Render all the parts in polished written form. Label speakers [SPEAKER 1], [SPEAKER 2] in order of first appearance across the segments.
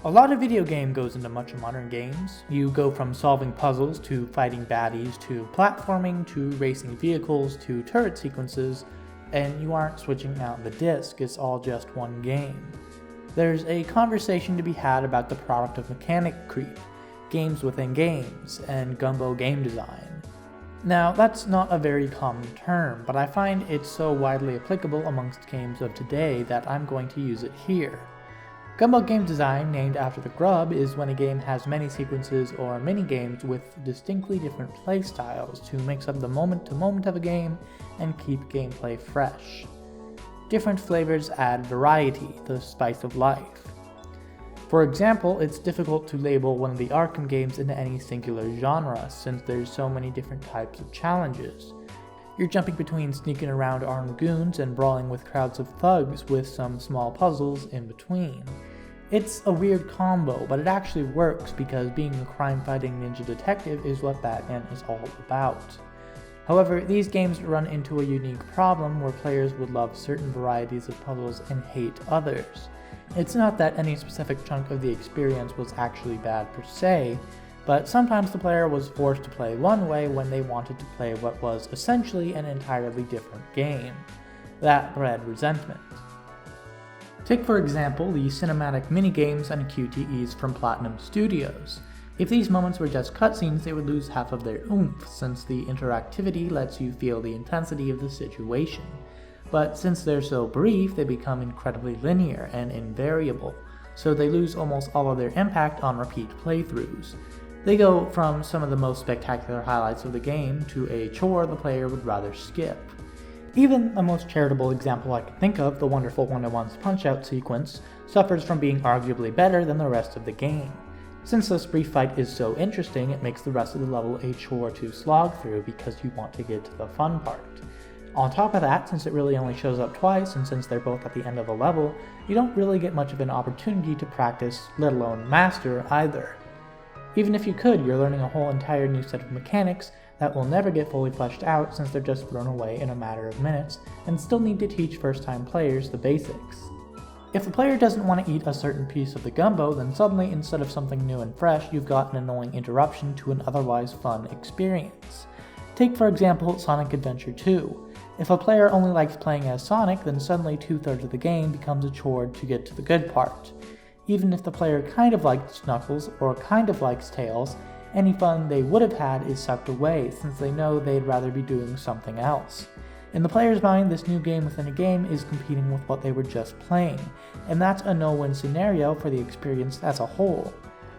[SPEAKER 1] A lot of video game goes into much of modern games. You go from solving puzzles to fighting baddies to platforming to racing vehicles to turret sequences, and you aren't switching out the disc, it's all just one game. There's a conversation to be had about the product of mechanic creep, games within games, and Gumbo game design. Now, that's not a very common term, but I find it's so widely applicable amongst games of today that I'm going to use it here. Gumbo game design, named after the grub, is when a game has many sequences or mini-games with distinctly different playstyles to mix up the moment-to-moment of a game and keep gameplay fresh. Different flavors add variety, the spice of life. For example, it's difficult to label one of the Arkham games into any singular genre, since there's so many different types of challenges. You're jumping between sneaking around armed goons and brawling with crowds of thugs with some small puzzles in between. It's a weird combo, but it actually works because being a crime-fighting ninja detective is what Batman is all about. However, these games run into a unique problem where players would love certain varieties of puzzles and hate others. It's not that any specific chunk of the experience was actually bad per se, but sometimes the player was forced to play one way when they wanted to play what was essentially an entirely different game. That bred resentment. Take for example the cinematic minigames and QTEs from Platinum Studios. If these moments were just cutscenes, they would lose half of their oomph, since the interactivity lets you feel the intensity of the situation. But since they're so brief, they become incredibly linear and invariable, so they lose almost all of their impact on repeat playthroughs. They go from some of the most spectacular highlights of the game to a chore the player would rather skip. Even the most charitable example I can think of, the wonderful 1-on-1's Punch-Out sequence, suffers from being arguably better than the rest of the game. Since this brief fight is so interesting, it makes the rest of the level a chore to slog through because you want to get to the fun part. On top of that, since it really only shows up twice, and since they're both at the end of a level, you don't really get much of an opportunity to practice, let alone master, either. Even if you could, you're learning a whole entire new set of mechanics that will never get fully fleshed out since they're just thrown away in a matter of minutes, and still need to teach first-time players the basics. If the player doesn't want to eat a certain piece of the gumbo, then suddenly, instead of something new and fresh, you've got an annoying interruption to an otherwise fun experience. Take for example Sonic Adventure 2. If a player only likes playing as Sonic, then suddenly 2/3 of the game becomes a chore to get to the good part. Even if the player kind of likes Knuckles or kind of likes Tails, any fun they would have had is sucked away since they know they'd rather be doing something else. In the player's mind, this new game within a game is competing with what they were just playing, and that's a no-win scenario for the experience as a whole.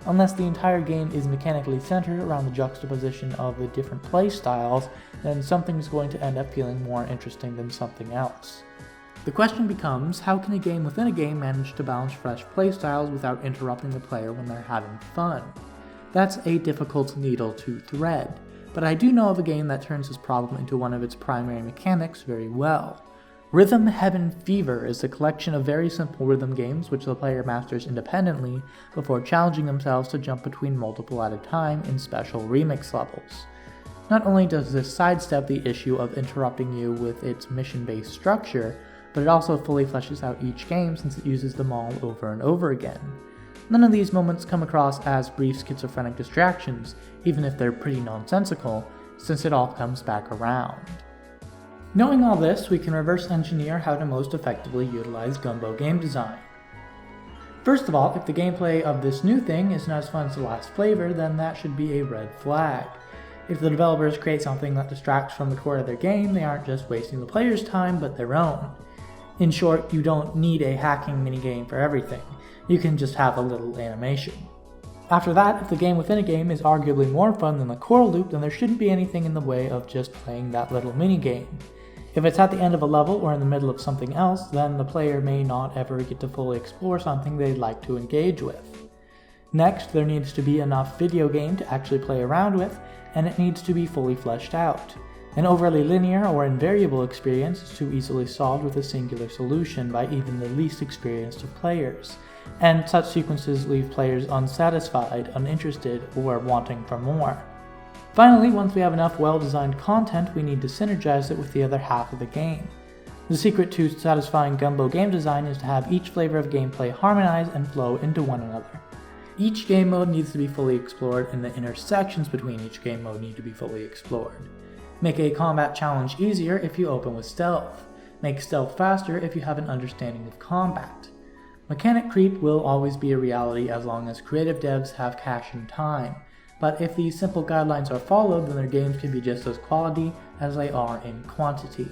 [SPEAKER 1] Unless the entire game is mechanically centered around the juxtaposition of the different play styles, then something's going to end up feeling more interesting than something else. The question becomes, how can a game within a game manage to balance fresh playstyles without interrupting the player when they're having fun? That's a difficult needle to thread, but I do know of a game that turns this problem into one of its primary mechanics very well. Rhythm Heaven Fever is a collection of very simple rhythm games which the player masters independently before challenging themselves to jump between multiple at a time in special remix levels. Not only does this sidestep the issue of interrupting you with its mission-based structure, but it also fully fleshes out each game since it uses them all over and over again. None of these moments come across as brief schizophrenic distractions, even if they're pretty nonsensical, since it all comes back around. Knowing all this, we can reverse engineer how to most effectively utilize Gumbo game design. First of all, if the gameplay of this new thing isn't as fun as the last flavor, then that should be a red flag. If the developers create something that distracts from the core of their game, they aren't just wasting the player's time, but their own. In short, you don't need a hacking minigame for everything. You can just have a little animation. After that, if the game within a game is arguably more fun than the core loop, then there shouldn't be anything in the way of just playing that little minigame. If it's at the end of a level or in the middle of something else, then the player may not ever get to fully explore something they'd like to engage with. Next, there needs to be enough video game to actually play around with, and it needs to be fully fleshed out. An overly linear or invariable experience is too easily solved with a singular solution by even the least experienced of players, and such sequences leave players unsatisfied, uninterested, or wanting for more. Finally, once we have enough well-designed content, we need to synergize it with the other half of the game. The secret to satisfying Gumbo game design is to have each flavor of gameplay harmonize and flow into one another. Each game mode needs to be fully explored, and the intersections between each game mode need to be fully explored. Make a combat challenge easier if you open with stealth. Make stealth faster if you have an understanding of combat. Mechanic creep will always be a reality as long as creative devs have cash and time, but if these simple guidelines are followed, then their games can be just as quality as they are in quantity.